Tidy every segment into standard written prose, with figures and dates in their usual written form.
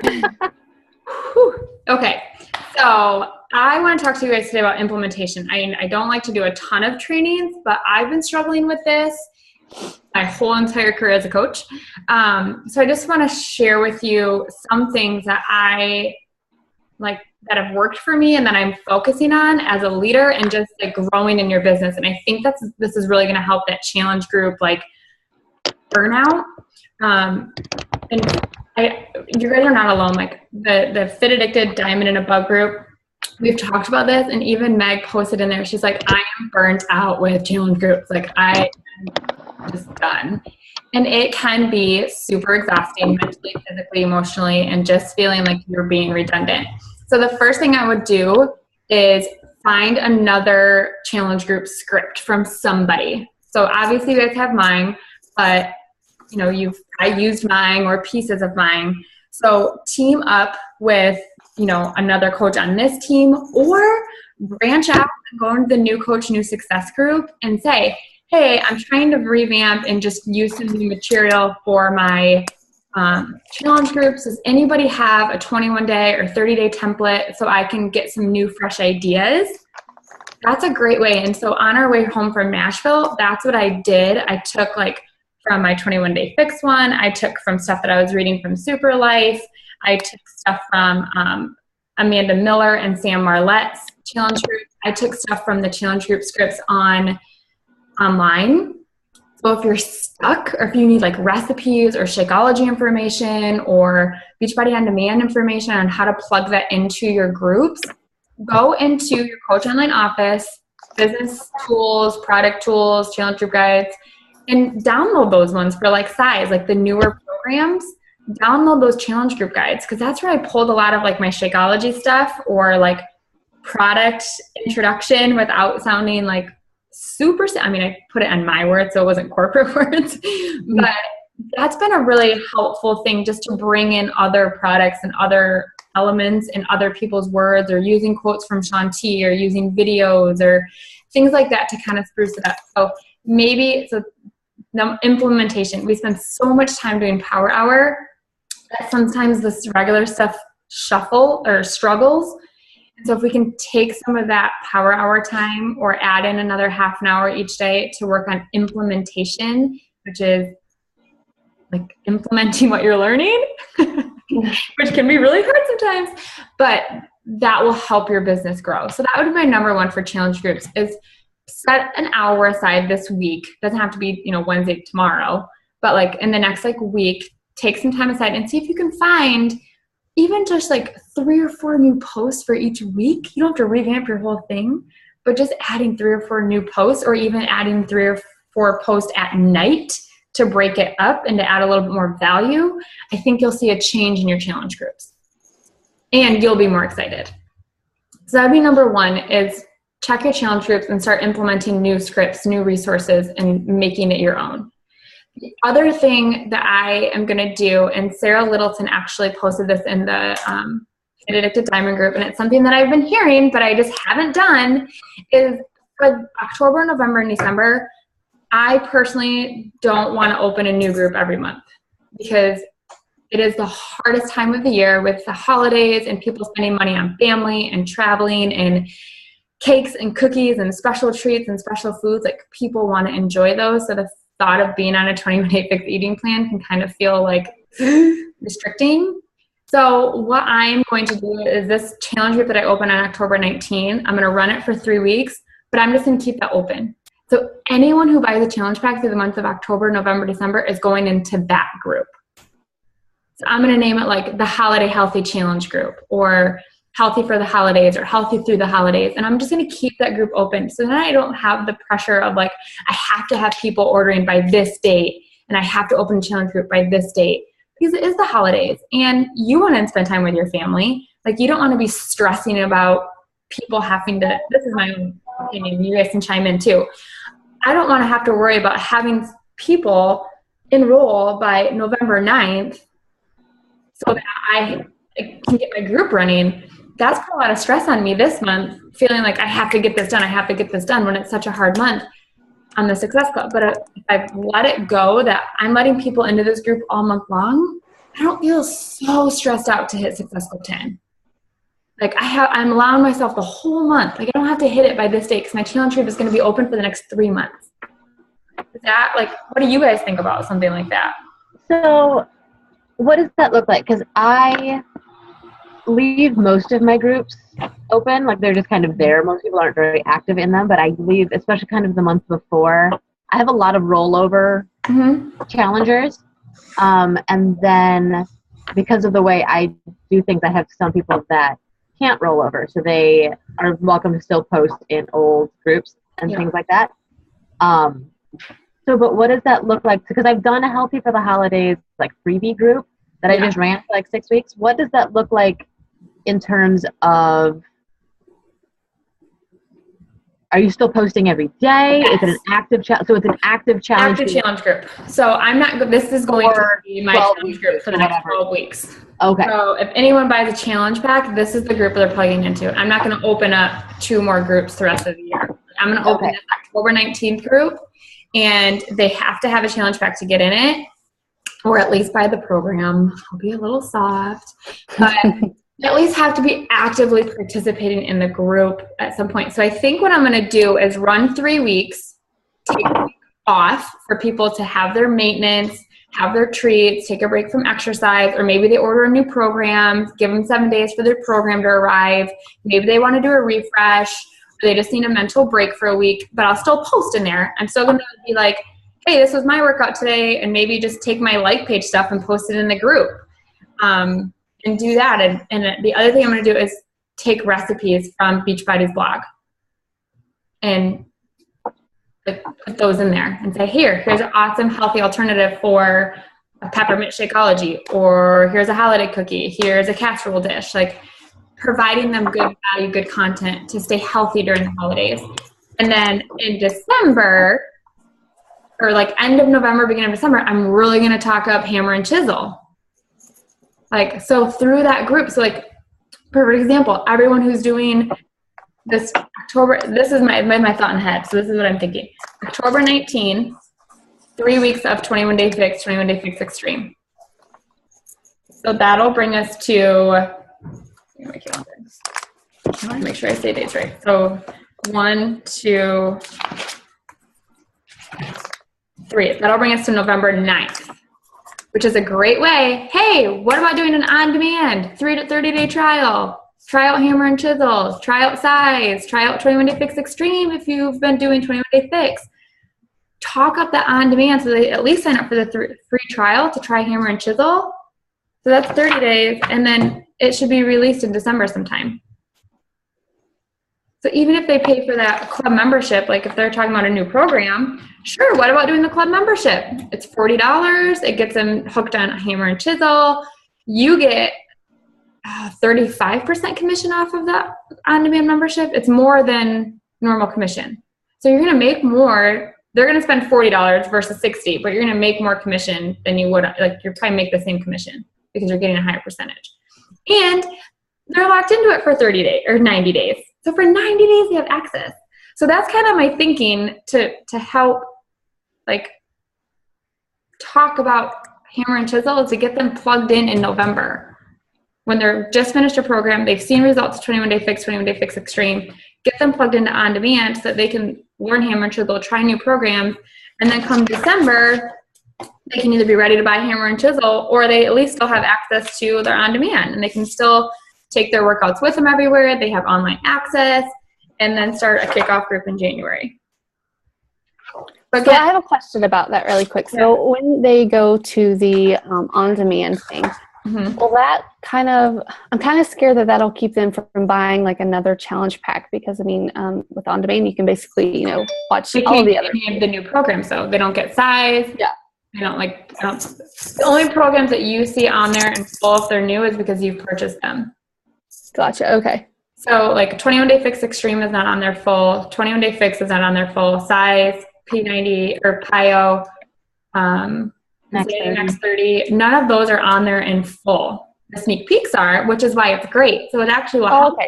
Whew. Okay. So I want to talk to you guys today about implementation. I don't like to do a ton of trainings, but I've been struggling with this my whole entire career as a coach. So I just want to share with you some things that I like that have worked for me and that I'm focusing on as a leader and just like growing in your business. And I think this is really going to help that challenge group like burnout. You guys are not alone. Like the Fit Addicted Diamond and Above group, we've talked about this, and even Meg posted in there. She's like, I am burnt out with challenge groups. Like I am just done. And it can be super exhausting mentally, physically, emotionally, and just feeling like you're being redundant. So the first thing I would do is find another challenge group script from somebody. So obviously you guys have mine, but I used mine or pieces of mine. So team up with, another coach on this team, or branch out and go into the New Coach, New Success group and say, hey, I'm trying to revamp and just use some new material for my challenge groups. Does anybody have a 21-day or 30-day template so I can get some new, fresh ideas? That's a great way. And so on our way home from Nashville, that's what I did. I took from my 21-day fix one. I took from stuff that I was reading from Super Life. I took stuff from Amanda Miller and Sam Marlette's challenge group. I took stuff from the challenge group scripts online. So if you're stuck, or if you need recipes or Shakeology information or Beachbody On Demand information on how to plug that into your groups, go into your Coach Online office, business tools, product tools, challenge group guides, and download those ones for size, the newer programs. Download those challenge group guides, because that's where I pulled a lot of my Shakeology stuff or product introduction without sounding super, I put it in my words, so it wasn't corporate words, but that's been a really helpful thing, just to bring in other products and other elements in other people's words, or using quotes from Shaun T, or using videos or things like that to kind of spruce it up. So now implementation, we spend so much time doing Power Hour that sometimes this regular stuff struggles. So if we can take some of that Power Hour time or add in another half an hour each day to work on implementation, which is implementing what you're learning, which can be really hard sometimes, but that will help your business grow. So that would be my number one for challenge groups, is set an hour aside this week. Doesn't have to be, Wednesday, tomorrow, but in the next week, take some time aside and see if you can find even just 3 or 4 new posts for each week. You don't have to revamp your whole thing, but just adding 3 or 4 new posts, or even adding 3 or 4 posts at night to break it up and to add a little bit more value, I think you'll see a change in your challenge groups and you'll be more excited. So that'd be number one, is check your challenge groups and start implementing new scripts, new resources, and making it your own. The other thing that I am going to do, and Sarah Littleton actually posted this in the Fit Addicted Diamond group, and it's something that I've been hearing, but I just haven't done, is for October, November, and December, I personally don't want to open a new group every month, because it is the hardest time of the year with the holidays and people spending money on family and traveling and cakes and cookies and special treats and special foods. People want to enjoy those. So the thought of being on a 21-day fixed eating plan can kind of feel restricting. So what I'm going to do is this challenge group that I open on October 19, I'm going to run it for 3 weeks, but I'm just going to keep that open. So anyone who buys a challenge pack through the months of October, November, December is going into that group. So I'm going to name it the Holiday Healthy Challenge Group, or Healthy for the Holidays, or Healthy Through the Holidays. And I'm just going to keep that group open. So then I don't have the pressure of I have to have people ordering by this date, and I have to open a challenge group by this date, because it is the holidays and you want to spend time with your family. You don't want to be stressing about people having to, this is my own opinion, you guys can chime in too. I don't want to have to worry about having people enroll by November 9th so that I can get my group running. That's put a lot of stress on me this month, feeling I have to get this done, when it's such a hard month on the Success Club. But if I've let it go that I'm letting people into this group all month long, I don't feel so stressed out to hit Success Club 10. Like I'm allowing myself the whole month. Like I don't have to hit it by this date because my challenge group is going to be open for the next 3 months. Is that like, what do you guys think about something like that? So what does that look like? Because I leave most of my groups open. Like they're just kind of there. Most people aren't very active in them, but I leave, especially kind of the month before. I have a lot of rollover challengers. And then because of the way I do things, I have some people that can't roll over. So they are welcome to still post in old groups and things like that. But what does that look like? Because I've done a Healthy for the Holidays like freebie group that I just ran for like 6 weeks. What does that look like in terms of, are you still posting every day? Yes. Is it an active challenge? So it's an active challenge. Active challenge group. So I'm not, this is going to be my challenge group for the next 12 weeks. Okay. So if anyone buys a challenge pack, this is the group they're plugging into. I'm not going to open up 2 more groups the rest of the year. I'm going to open this October 19th group, and they have to have a challenge pack to get in it, or at least buy the program. I'll be a little soft, but you at least have to be actively participating in the group at some point. So I think what I'm going to do is run 3 weeks, take a week off for people to have their maintenance, have their treats, take a break from exercise, or maybe they order a new program, give them 7 days for their program to arrive. Maybe they want to do a refresh, or they just need a mental break for a week, but I'll still post in there. I'm still going to be like, hey, this was my workout today, and maybe just take my like page stuff and post it in the group. And do that. And the other thing I'm going to do is take recipes from Beachbody's blog and put those in there and say, here's an awesome healthy alternative for a peppermint Shakeology, or here's a holiday cookie, here's a casserole dish. Like providing them good value, good content to stay healthy during the holidays. And then in December, or like end of November, beginning of December, I'm really going to talk up Hammer and Chisel. Like, so through that group, so like, perfect example, everyone who's doing this October, this is my thought in head, so this is what I'm thinking. October 19, 3 weeks of 21 Day Fix, 21 Day Fix Extreme. So that'll bring us to, I want to make sure I say dates right. So 1, 2, 3. That'll bring us to November 9th. Which is a great way. Hey, what about doing an on-demand 3 to 30-day trial? Try out Hammer and Chisel. Try out Size. Try out 21 Day Fix Extreme if you've been doing 21 Day Fix. Talk up the on-demand so they at least sign up for the free trial to try Hammer and Chisel. So that's 30 days, and then it should be released in December sometime. So even if they pay for that club membership, like if they're talking about a new program, sure, what about doing the club membership? It's $40. It gets them hooked on Hammer and Chisel. You get 35% commission off of that on-demand membership. It's more than normal commission. So you're going to make more. They're going to spend $40 versus $60, but you're going to make more commission than you would, like you're probably make the same commission because you're getting a higher percentage. And they're locked into it for 30 days or 90 days. So for 90 days, you have access. So that's kind of my thinking to help like talk about Hammer and Chisel, to get them plugged in November. When they're just finished a program, they've seen results of 21 Day Fix, 21 Day Fix Extreme, get them plugged into On Demand so that they can learn Hammer and Chisel, try new programs, and then come December, they can either be ready to buy Hammer and Chisel, or they at least still have access to their On Demand, and they can still take their workouts with them everywhere. They have online access, and then start a kickoff group in January. So I have a question about that really quick. So when they go to the on-demand thing, will that kind of, I'm kind of scared that that'll keep them from buying like another challenge pack, because I mean, with on-demand, you can basically, you know, watch all of the other. Any of the new programs, so they don't get Size. Yeah. They don't the only programs that you see on there in full if they're new is because you've purchased them. Gotcha. Okay. So like 21 Day Fix Extreme is not on their full. 21 Day Fix is not on their full. Size, P90 or PIO, Next 30. None of those are on there in full. The sneak peeks are, which is why it's great. So it actually will help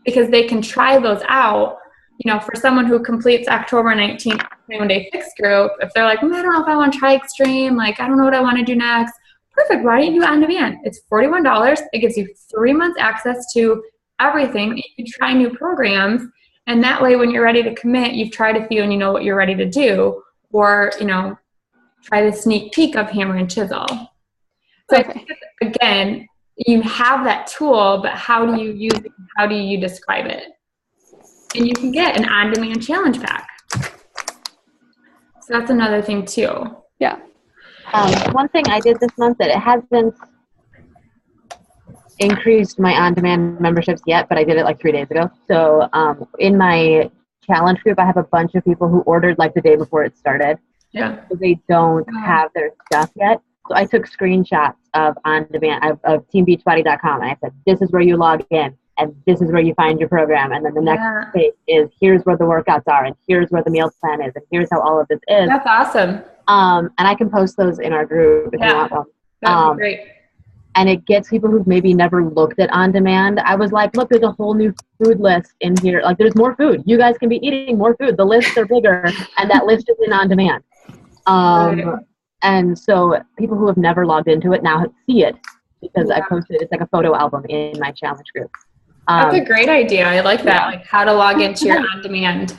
because they can try those out. You know, for someone who completes October 19th 21 Day Fix group, if they're like, I don't know if I want to try Extreme, like I don't know what I want to do next. perfect. Why don't you do on-demand? It's $41. It gives you 3 months access to everything. You can try new programs. And that way, when you're ready to commit, you've tried a few and you know what you're ready to do. Or, try the sneak peek of hammer and chisel. So I think, again, you have that tool, but how do you use it? How do you describe it? And you can get an on-demand challenge pack. So that's another thing too. Yeah. One thing I did this month that it hasn't increased my on-demand memberships yet, but I did it like 3 days ago. So in my challenge group, I have a bunch of people who ordered like the day before it started. Yeah. So they don't have their stuff yet. So I took screenshots of on-demand of teambeachbody.com, and I said, this is where you log in, and this is where you find your program. And then the next page is, here's where the workouts are, and here's where the meal plan is, and here's how all of this is. That's awesome. And I can post those in our group if you want them. That'd be great. And it gets people who've maybe never looked at on-demand. I was like, look, there's a whole new food list in here. Like, there's more food. You guys can be eating more food. The lists are bigger, and that list is in on-demand. And so people who have never logged into it now see it because I posted, it's like a photo album in my challenge group. That's a great idea. I like that, like how to log into your on-demand.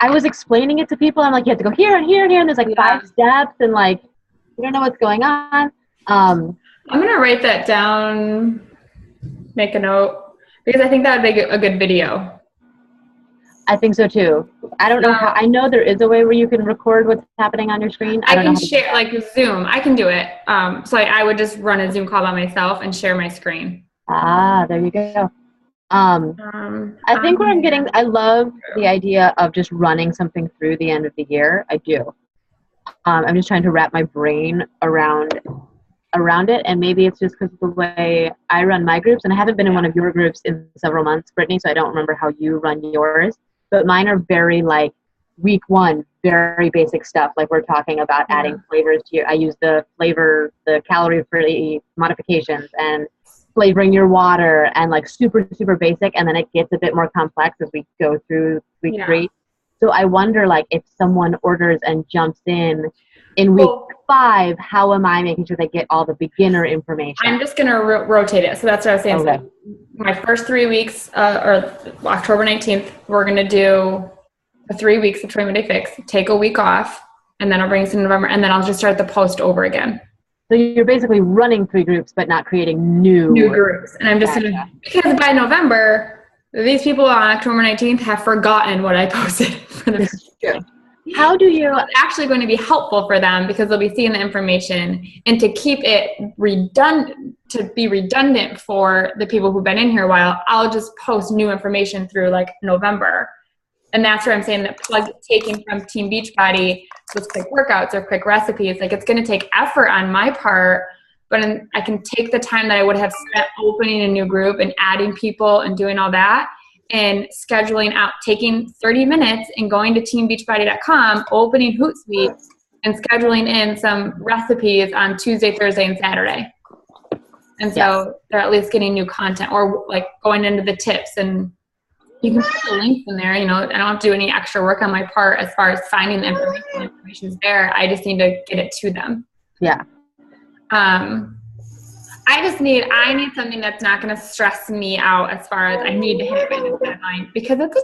I was explaining it to people. I'm like, you have to go here and here and here, and there's like 5 steps, and like, you don't know what's going on. I'm going to write that down, make a note, because I think that would make a good video. I think so too. I don't know how. I know there is a way where you can record what's happening on your screen. I can share, like Zoom. I can do it. So I would just run a Zoom call by myself and share my screen. There you go. I think what I'm getting, I love the idea of just running something through the end of the year. I do. I'm just trying to wrap my brain around it, and maybe it's just because of the way I run my groups, and I haven't been in one of your groups in several months, Brittany, so I don't remember how you run yours. But mine are very like week 1, very basic stuff. Like we're talking about adding flavors to your, I use the calorie-free modifications and flavoring your water, and like super, super basic. And then it gets a bit more complex as we go through week 3. So I wonder, like, if someone orders and jumps in week 5, how am I making sure they get all the beginner information? I'm just going to rotate it. So that's what I was saying. Okay. So my first 3 weeks, or October 19th, we're going to do the 3 weeks of 21-Day Fix, take a week off, and then I'll bring us in November, and then I'll just start the post over again. So you're basically running 3 groups, but not creating new groups. And I'm just going to, because by November, these people on October 19th have forgotten what I posted for the first group. How do you... It's actually going to be helpful for them because they'll be seeing the information, and to keep it redundant for the people who've been in here a while, I'll just post new information through like November. And that's where I'm saying that taking from Team Beachbody, those quick workouts or quick recipes, like it's going to take effort on my part, but I can take the time that I would have spent opening a new group and adding people and doing all that, and scheduling out, taking 30 minutes and going to teambeachbody.com, opening Hootsuite, and scheduling in some recipes on Tuesday, Thursday, and Saturday. And so they're at least getting new content, or like going into the tips, and you can put the links in there. I don't have to do any extra work on my part as far as finding the information. The information's there. I just need to get it to them. Yeah. I need something that's not going to stress me out as far as I need to hit a deadline, because it's a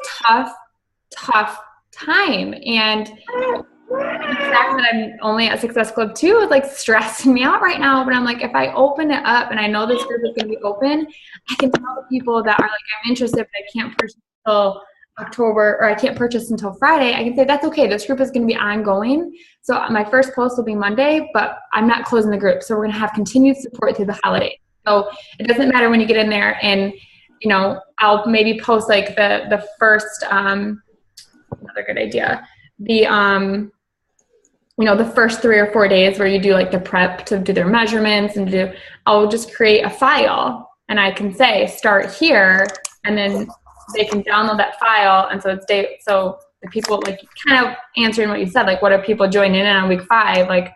tough time. And the fact that I'm only at Success Club 2 is like stressing me out right now. But I'm like, if I open it up and I know this group is going to be open, I can tell people that are like, I'm interested, but I can't purchase until October, or I can't purchase until Friday. I can say, that's okay. This group is going to be ongoing. So my first post will be Monday, but I'm not closing the group. So we're going to have continued support through the holidays. So it doesn't matter when you get in there, and, I'll maybe post like the first, another good idea, the first 3 or 4 days where you do like the prep to do their measurements and I'll just create a file, and I can say start here, and then they can download that file. And so so the people, like, kind of answering what you said, like, what are people joining in on week 5? Like,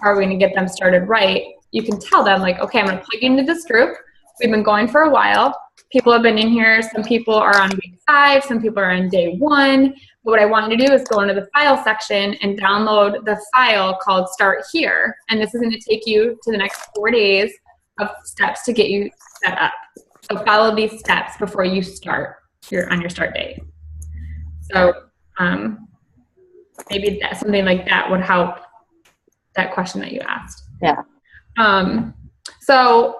are we going to get them started right? You can tell them, like, okay, I'm going to plug into this group. We've been going for a while. people have been in here. Some people are on week 5. Some people are on day 1. But what I want you to do is go into the file section and download the file called Start Here. And this is going to take you to the next 4 days of steps to get you set up. So follow these steps before you start on your start date. So maybe something like that would help that question that you asked. Yeah. So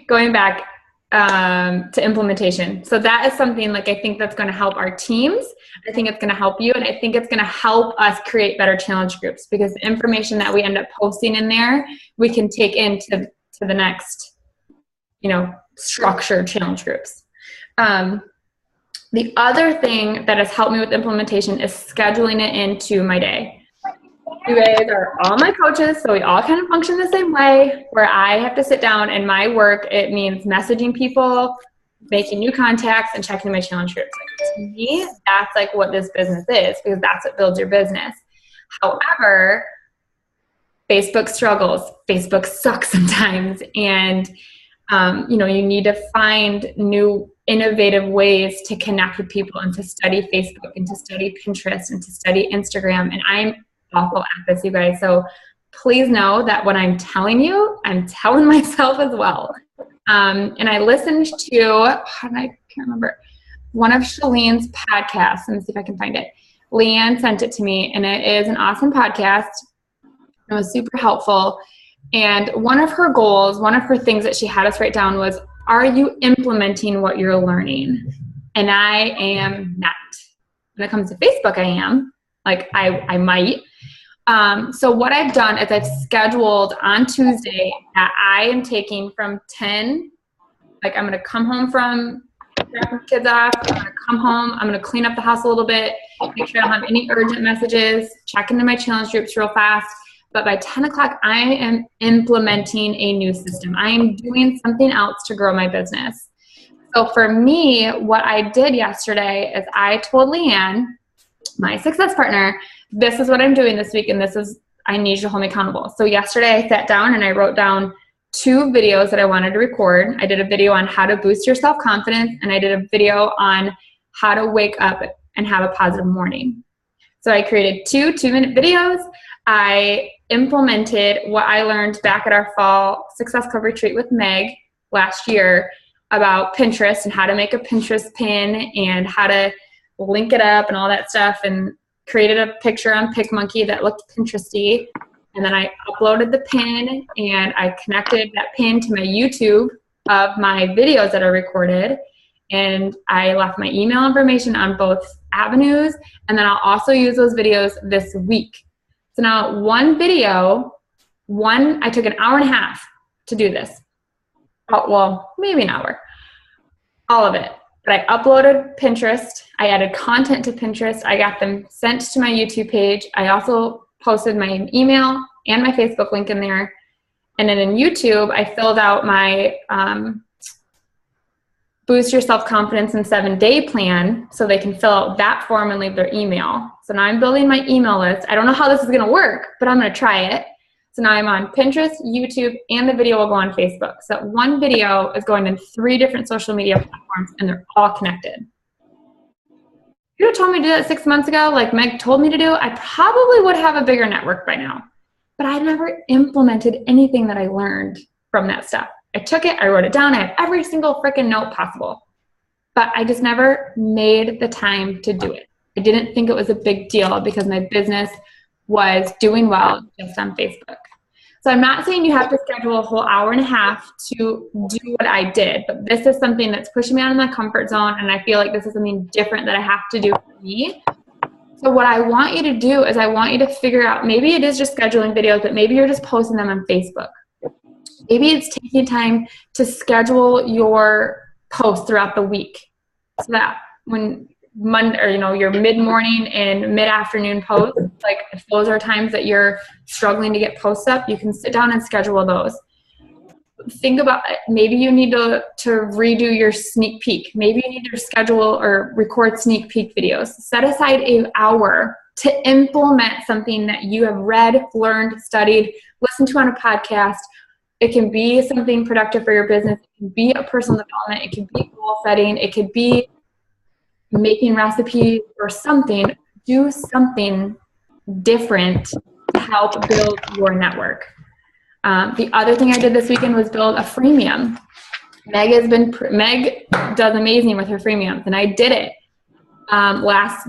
going back to implementation. So that is something like I think that's going to help our teams. I think it's going to help you, and I think it's going to help us create better challenge groups, because the information that we end up posting in there, we can take into the next, structured challenge groups. The other thing that has helped me with implementation is scheduling it into my day. You guys are all my coaches, so we all kind of function the same way, where I have to sit down and my work, it means messaging people, making new contacts, and checking my challenge groups. To me, that's like what this business is, because that's what builds your business. However, Facebook struggles. Facebook sucks sometimes. And, you need to find new innovative ways to connect with people and to study Facebook and to study Pinterest and to study Instagram. And I'm awful at this, you guys. So please know that what I'm telling you, I'm telling myself as well. And I listened to, I can't remember, one of Shalene's podcasts. Let me see if I can find it. Leanne sent it to me, and it is an awesome podcast. It was super helpful. And one of her goals, one of her things that she had us write down was, are you implementing what you're learning? And I am not. When it comes to Facebook, I am. Like, I might. So what I've done is I've scheduled on Tuesday that I am taking from 10, like I'm going to come home from dropping kids off, I'm going to come home, I'm going to clean up the house a little bit, make sure I don't have any urgent messages, check into my challenge groups real fast. But by 10 o'clock, I am implementing a new system. I am doing something else to grow my business. So for me, what I did yesterday is I told Leanne, my success partner, this is what I'm doing this week, and I need you to hold me accountable. So yesterday I sat down and I wrote down 2 videos that I wanted to record. I did a video on how to boost your self-confidence, and I did a video on how to wake up and have a positive morning. So I created 2 2-minute videos. I implemented what I learned back at our fall Success Club retreat with Meg last year about Pinterest and how to make a Pinterest pin and how to link it up and all that stuff, and created a picture on PicMonkey that looked Pinteresty. And then I uploaded the pin, and I connected that pin to my YouTube of my videos that I recorded. And I left my email information on both avenues. And then I'll also use those videos this week. So now one video, I took an hour and a half to do this. Oh, well, maybe an hour. All of it. But I uploaded Pinterest. I added content to Pinterest. I got them sent to my YouTube page. I also posted my email and my Facebook link in there. And then in YouTube, I filled out my Boost Your Self-Confidence in 7-Day plan, so they can fill out that form and leave their email. So now I'm building my email list. I don't know how this is going to work, but I'm going to try it. So now I'm on Pinterest, YouTube, and the video will go on Facebook. So that one video is going in 3 different social media platforms, and they're all connected. If you had told me to do that 6 months ago, like Meg told me to do, I probably would have a bigger network by now. But I never implemented anything that I learned from that stuff. I took it, I wrote it down, I have every single freaking note possible. But I just never made the time to do it. I didn't think it was a big deal because my business was doing well just on Facebook. So I'm not saying you have to schedule a whole hour and a half to do what I did, but this is something that's pushing me out of my comfort zone, and I feel like this is something different that I have to do for me. So what I want you to do is I want you to figure out, maybe it is just scheduling videos, but maybe you're just posting them on Facebook. Maybe it's taking time to schedule your posts throughout the week, so that when Monday, or your mid-morning and mid-afternoon posts, like if those are times that you're struggling to get posts up, you can sit down and schedule those. Think about it. Maybe you need to redo your sneak peek. Maybe you need to schedule or record sneak peek videos. Set aside an hour to implement something that you have read, learned, studied, listened to on a podcast. It can be something productive for your business. It can be a personal development. It can be goal setting. It could be making recipes or something. Do something different to help build your network. The other thing I did this weekend was build a freemium. Meg does amazing with her freemiums, and I did it.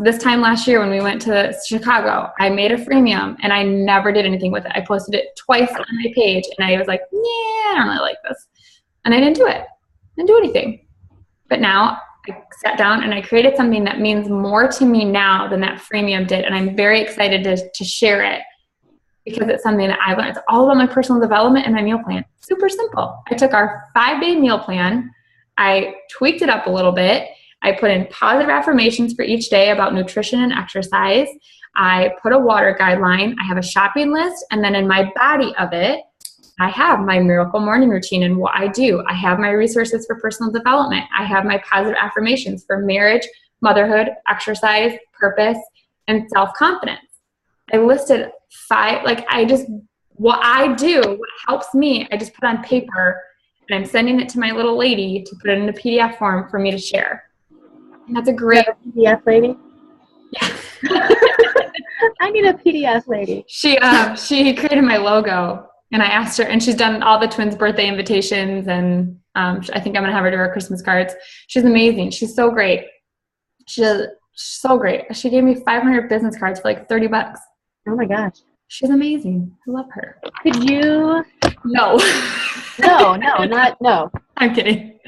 This time last year when we went to Chicago, I made a freemium and I never did anything with it. I posted it twice on my page and I was like, yeah, I don't really like this. And I didn't do it. Didn't do anything. But now I sat down and I created something that means more to me now than that freemium did. And I'm very excited to share it because it's something that I learned. It's all about my personal development and my meal plan. Super simple. I took our 5-day meal plan. I tweaked it up a little bit. I put in positive affirmations for each day about nutrition and exercise. I put a water guideline. I have a shopping list. And then in my body of it, I have my miracle morning routine and what I do. I have my resources for personal development. I have my positive affirmations for marriage, motherhood, exercise, purpose, and self-confidence. I listed 5, what I do, what helps me, I just put on paper and I'm sending it to my little lady to put it in a PDF form for me to share. And that's a great PDF lady. Yeah. I need a PDF lady. She created my logo, and I asked her, and she's done all the twins' birthday invitations, and I think I'm gonna have her do her Christmas cards. She's amazing. She's so great. She's so great. She gave me 500 business cards for like $30. Oh my gosh. She's amazing. I love her. Could you? No. No. I'm kidding.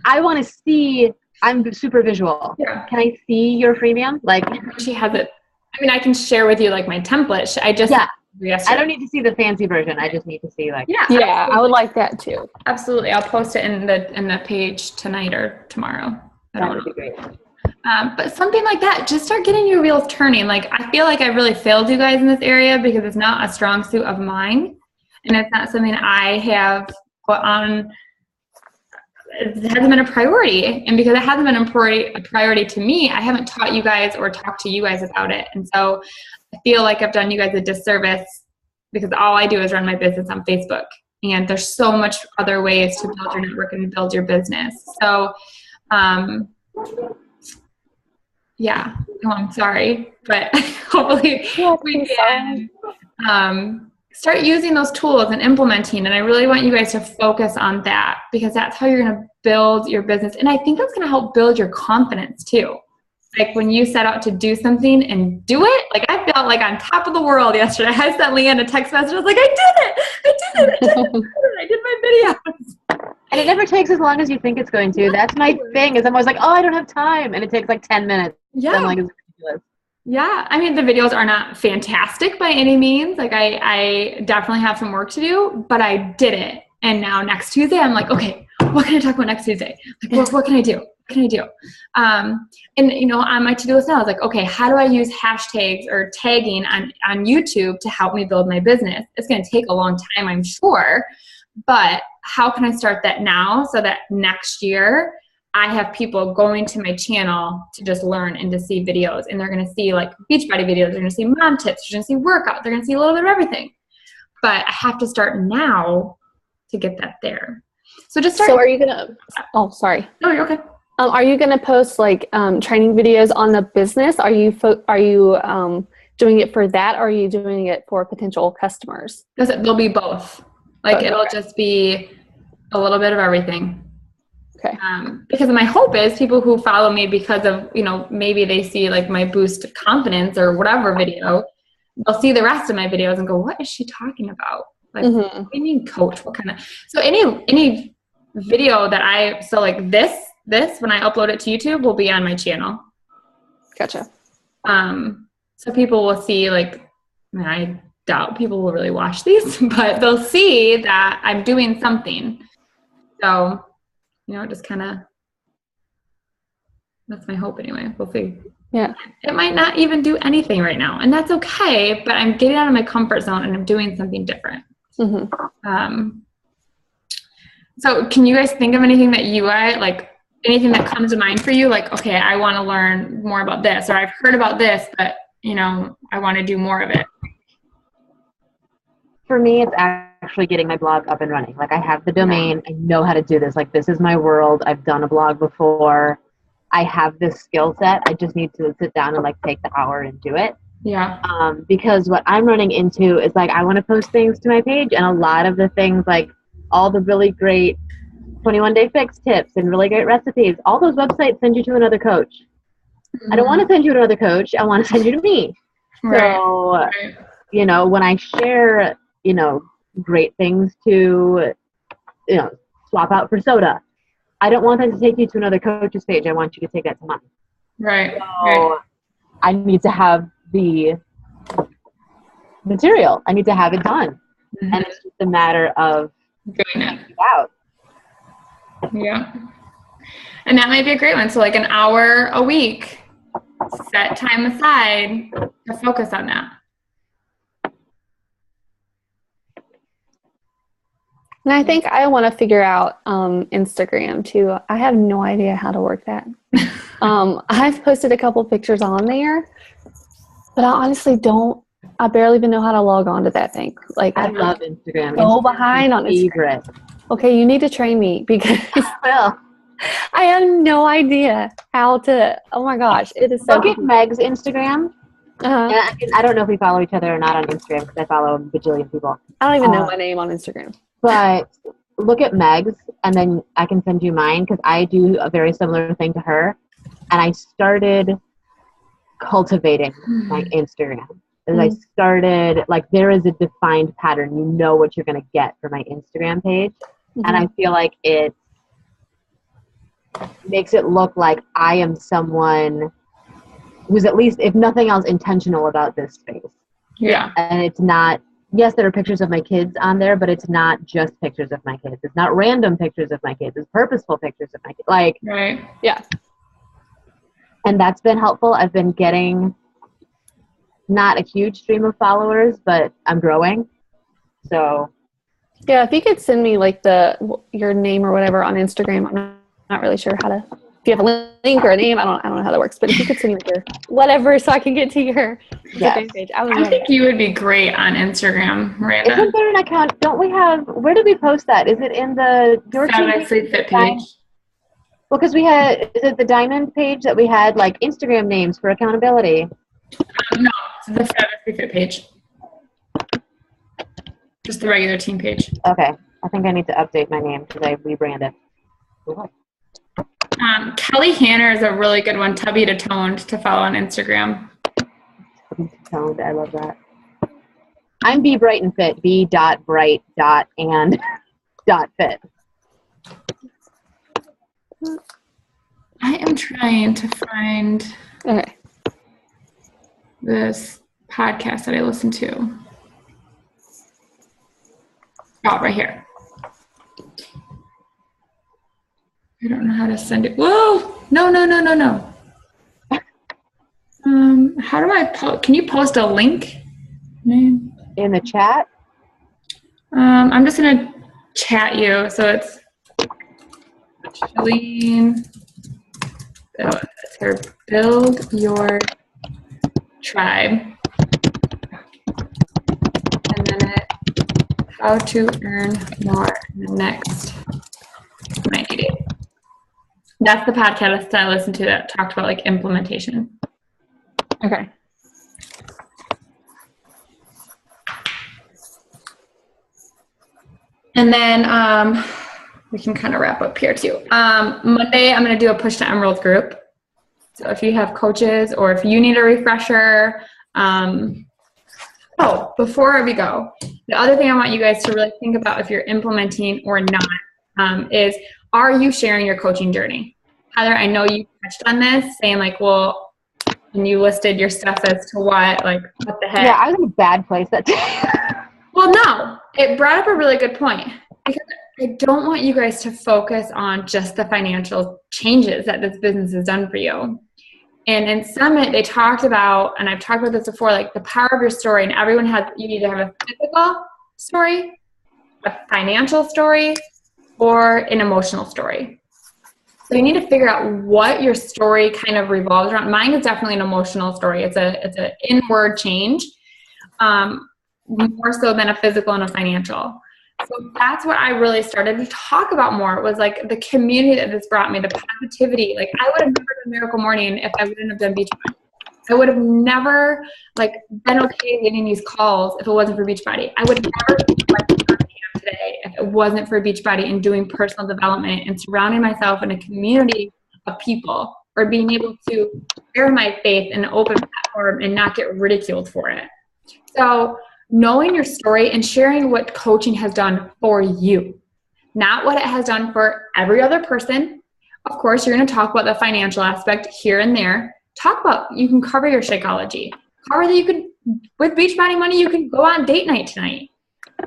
I want to see. I'm super visual. Yeah. Can I see your freemium? Like, she has it. I mean, I can share with you like my template. I don't need to see the fancy version. I just need to see like. Yeah, I would like that too. Absolutely. I'll post it in the page tonight or tomorrow. That would be great. But something like that, just start getting your wheels turning. Like, I feel like I've really failed you guys in this area because it's not a strong suit of mine. And it's not something I have put on. It hasn't been a priority. And because it hasn't been a priority to me, I haven't taught you guys or talked to you guys about it. And so I feel like I've done you guys a disservice because all I do is run my business on Facebook. And there's so much other ways to build your network and build your business. So, yeah, I'm sorry, but hopefully we can start using those tools and implementing. And I really want you guys to focus on that because that's how you're going to build your business. And I think that's going to help build your confidence too. Like when you set out to do something and do it, like I felt like on top of the world yesterday. I sent Leanne a text message. I was like, I did it. I did my videos. And it never takes as long as you think it's going to. That's my thing is I'm always like, oh, I don't have time. And it takes like 10 minutes. Yeah. So I'm like, it's ridiculous. Yeah. I mean, the videos are not fantastic by any means. Like I definitely have some work to do, but I did it. And now next Tuesday, I'm like, okay, what can I talk about next Tuesday? Like, what can I do? What can I do? And you know, on my to-do list now, I was like, okay, how do I use hashtags or tagging on YouTube to help me build my business? It's going to take a long time, I'm sure, but how can I start that now so that next year I have people going to my channel to just learn and to see videos, and they're going to see like Beachbody videos, they're going to see mom tips, they're going to see workout, they're going to see a little bit of everything. But I have to start now to get that there. So just start. So are you going to, oh, sorry. No, you're okay. Are you going to post like training videos on the business? Are you doing it for that, or are you doing it for potential customers? There'll be both. Like it'll just be a little bit of everything. Okay. Because my hope is people who follow me because of, you know, maybe they see like my boost confidence or whatever video, they'll see the rest of my videos and go, what is she talking about? Like, what do you mean coach? What kind of, so any video that so like this, when I upload it to YouTube will be on my channel. Gotcha. So people will see like, I mean, I doubt people will really watch these, but they'll see that I'm doing something. So, you know, just kind of, that's my hope anyway. We'll see. Yeah. It might not even do anything right now, and that's okay, but I'm getting out of my comfort zone and I'm doing something different. So can you guys think of anything that like anything that comes to mind for you? Like, okay, I want to learn more about this, or I've heard about this, but you know, I want to do more of it. For me, it's actually getting my blog up and running. Like I have the domain, I know how to do this. Like this is my world. I've done a blog before. I have this skill set. I just need to sit down and like take the hour and do it. Yeah. Because what I'm running into is like I want to post things to my page, and a lot of the things, like all the really great 21-day fix tips and really great recipes, all those websites send you to another coach. Mm-hmm. I don't want to send you to another coach. I want to send you to me. Right. So, Right. you know, when I share, you know, great things to, you know, swap out for soda, I don't want that to take you to another coach's page. I want you to take that to mine. Right. So Right. I need to have the material. I need to have it done. Mm-hmm. And it's just a matter of doing it out. Yeah. And that might be a great one. So like an hour a week, set time aside to focus on that. And I think I want to figure out Instagram too. I have no idea how to work that. I've posted a couple pictures on there, but I honestly don't. I barely even know how to log on to that thing. Like I love Instagram. So behind on Instagram. Okay, you need to train me because well, I have no idea how to. Oh my gosh, it is so. Look at Meg's Instagram. And I don't know if we follow each other or not on Instagram because I follow a bajillion people. I don't even know my name on Instagram. But look at Meg's, and then I can send you mine because I do a very similar thing to her. And I started cultivating my Instagram. As I started, like, there is a defined pattern. You know what you're going to get from my Instagram page. Mm-hmm. And I feel like it makes it look like I am someone who's at least, if nothing else, intentional about this space. Yeah. And it's not, yes, there are pictures of my kids on there, but it's not just pictures of my kids. It's not random pictures of my kids. It's purposeful pictures of my kids. Like, right. Yeah. And that's been helpful. I've been getting not a huge stream of followers, but I'm growing. So yeah, if you could send me like your name or whatever on Instagram, I'm not really sure how to. If you have a link or a name, I don't know how that works. But if you could send me your whatever, so I can get to your page. I think you would be great on Instagram, Miranda. Isn't there an account? Don't we have? Where did we post that? Is it in your Savage Sleep Fit page? Well, because we had, is it the Diamond page that we had like Instagram names for accountability? No, it's the Savage Sleep Fit page. Just the regular team page. Okay. I think I need to update my name because I rebranded. Kelly Hanner is a really good one, Tubby to Toned, to follow on Instagram. Tubby to Toned, I love that. I'm B Bright and Fit, B.bright.and.fit. I am trying to find this podcast that I listen to. Oh, right here. I don't know how to send it. Whoa! No. How do I post? Can you post a link? In the chat? I'm just gonna chat you. So it's Shalene. Oh, that's her. Build your tribe. And then how to earn more in the next 90 days. That's the podcast that I listened to that talked about like implementation. Okay. And then we can kind of wrap up here too. Monday, I'm going to do a Push to Emerald group. So if you have coaches or if you need a refresher. Before we go, the other thing I want you guys to really think about if you're implementing or not is, are you sharing your coaching journey? Heather, I know you touched on this, saying like, well, and you listed your stuff as to what the heck. Yeah, I was in a bad place that day. Well, no, it brought up a really good point, because I don't want you guys to focus on just the financial changes that this business has done for you. And in Summit, they talked about, and I've talked about this before, like the power of your story, and you need to have a physical story, a financial story, or an emotional story. So you need to figure out what your story kind of revolves around. Mine is definitely an emotional story. It's an inward change, more so than a physical and a financial. So that's what I really started to talk about more, was like the community that this brought me, the positivity. Like I would have never done Miracle Morning if I wouldn't have done Beachbody. I would have never like been okay getting these calls if it wasn't for Beachbody. I would never be like today if it wasn't for Beachbody and doing personal development and surrounding myself in a community of people, or being able to share my faith in an open platform and not get ridiculed for it. So knowing your story and sharing what coaching has done for you, not what it has done for every other person. Of course, you're going to talk about the financial aspect here and there. Talk about, you can cover your Shakeology. Cover that you could, with Beachbody money, you can go on date night tonight.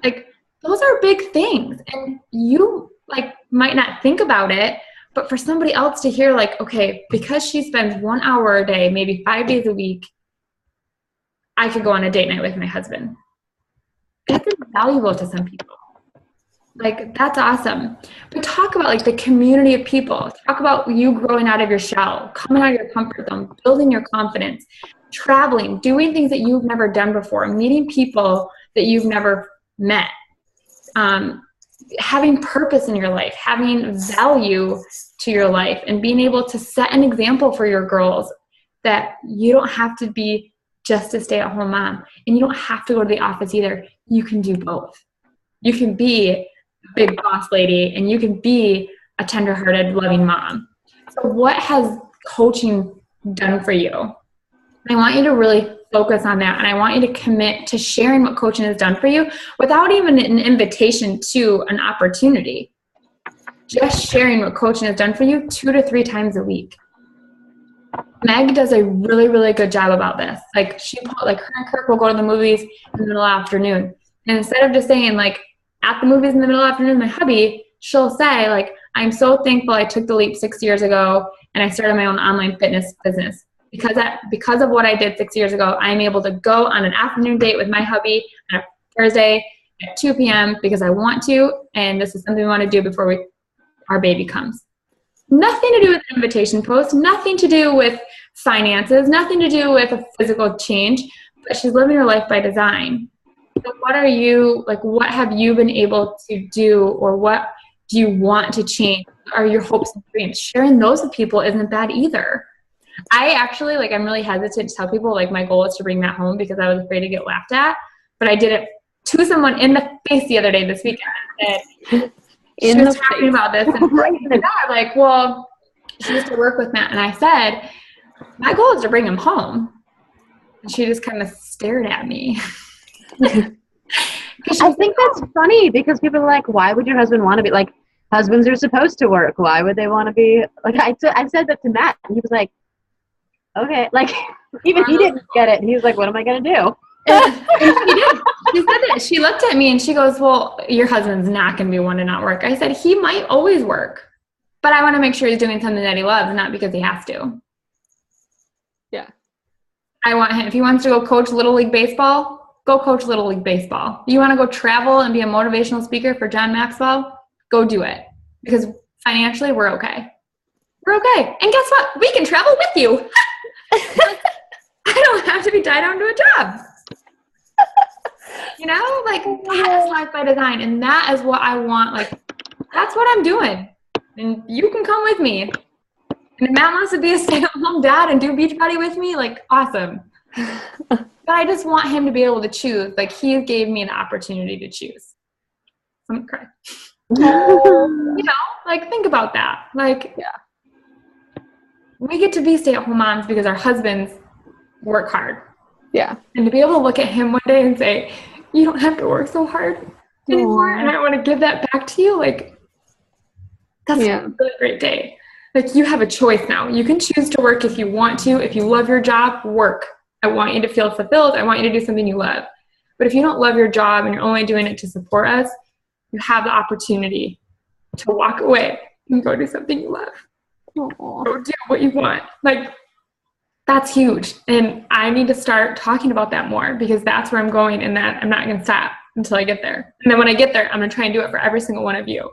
Like, those are big things. And you, like, might not think about it, but for somebody else to hear, like, okay, because she spends 1 hour a day, maybe 5 days a week, I could go on a date night with my husband. That's invaluable to some people. Like, that's awesome. But talk about like the community of people. Talk about you growing out of your shell, coming out of your comfort zone, building your confidence, traveling, doing things that you've never done before, meeting people that you've never met, having purpose in your life, having value to your life, and being able to set an example for your girls that you don't have to be just a stay-at-home mom, and you don't have to go to the office either. You can do both. You can be a big boss lady, and you can be a tender-hearted, loving mom. So what has coaching done for you? I want you to really focus on that, and I want you to commit to sharing what coaching has done for you without even an invitation to an opportunity. Just sharing what coaching has done for you 2 to 3 times a week. Meg does a really, really good job about this. Like, her and Kirk will go to the movies in the middle of the afternoon. And instead of just saying, like, at the movies in the middle of the afternoon, my hubby, she'll say, like, I'm so thankful I took the leap 6 years ago and I started my own online fitness business. Because of what I did 6 years ago, I'm able to go on an afternoon date with my hubby on a Thursday at 2 p.m. because I want to, and this is something we want to do before our baby comes. Nothing to do with invitation post, nothing to do with finances, nothing to do with a physical change, but she's living her life by design. So what have you been able to do, or what do you want to change? Are your hopes and dreams? Sharing those with people isn't bad either. I actually, I'm really hesitant to tell people, my goal is to bring Matt home because I was afraid to get laughed at, but I did it to someone in the face the other day this weekend. And she was talking about this, and well, she used to work with Matt, and I said, my goal is to bring him home. And she just kind of stared at me. I think that's funny because people are like, why would your husband want to be, husbands are supposed to work. Why would they want to be, I said that to Matt, and he was like, okay, even he didn't get it. And he was like, what am I going to do? And she did. She said that. She looked at me and she goes, well, your husband's not going to be one to not work. I said, he might always work, but I want to make sure he's doing something that he loves, not because he has to. Yeah. I want him, if he wants to go coach Little League Baseball, go coach Little League Baseball. You want to go travel and be a motivational speaker for John Maxwell? Go do it. Because financially, we're okay. We're okay. And guess what? We can travel with you. I don't have to be tied down to a job. That is life by design. And that is what I want. That's what I'm doing. And you can come with me. And if Matt wants to be a stay-at-home dad and do Beachbody with me, awesome. But I just want him to be able to choose. He gave me the opportunity to choose. I'm going to cry. Think about that. We get to be stay-at-home moms because our husbands work hard. Yeah. And to be able to look at him one day and say, you don't have to work so hard anymore, and I want to give that back to you, that's a really great day. You have a choice now. You can choose to work if you want to. If you love your job, work. I want you to feel fulfilled. I want you to do something you love. But if you don't love your job and you're only doing it to support us, you have the opportunity to walk away and go do something you love. Aww. Go do what you want. That's huge. And I need to start talking about that more because that's where I'm going, and that I'm not going to stop until I get there. And then when I get there, I'm going to try and do it for every single one of you.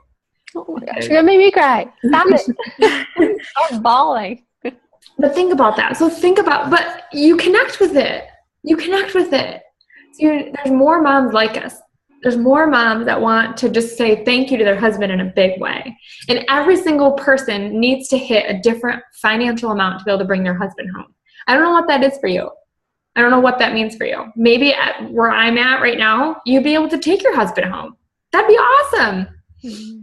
Oh my gosh, you're going to make me cry. Stop it. I'm bawling. But think about that. But you connect with it. So there's more moms like us there's more moms that want to just say thank you to their husband in a big way. And every single person needs to hit a different financial amount to be able to bring their husband home. I don't know what that is for you. I don't know what that means for you. Maybe at where I'm at right now, you'd be able to take your husband home. That'd be awesome. Mm-hmm.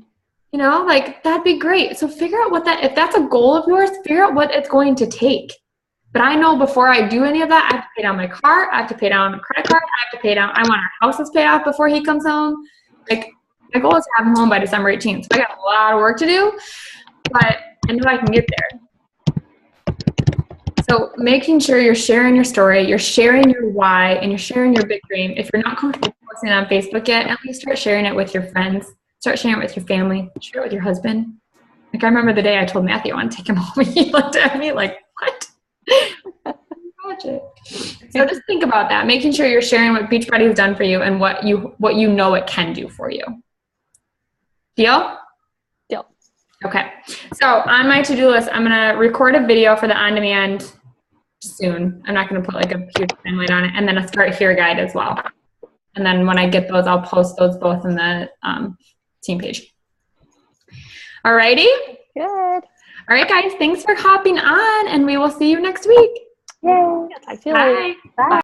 You know, like that'd be great. So figure out what that, if that's a goal of yours, figure out what it's going to take. But I know before I do any of that, I have to pay down my car. I have to pay down a credit card. I have to pay down, I want our house is paid off before he comes home. Like my goal is to have him home by December 18th. So I got a lot of work to do, but I know I can get there. So making sure you're sharing your story, you're sharing your why, and you're sharing your big dream. If you're not comfortable posting it on Facebook yet, at least start sharing it with your friends. Start sharing it with your family. Share it with your husband. Like I remember the day I told Matthew I want to take him home. He looked at me like, what? So just think about that, making sure you're sharing what Beachbody has done for you and what you know it can do for you. Deal? Deal. Okay. So on my to-do list, I'm going to record a video for the on-demand soon. I'm not going to put like a huge timeline on it, and then a Start Here guide as well. And then when I get those, I'll post those both in the team page. Alrighty? Good. All right, guys, thanks for hopping on, and we will see you next week. Yay. Talk to you later. Bye. Bye.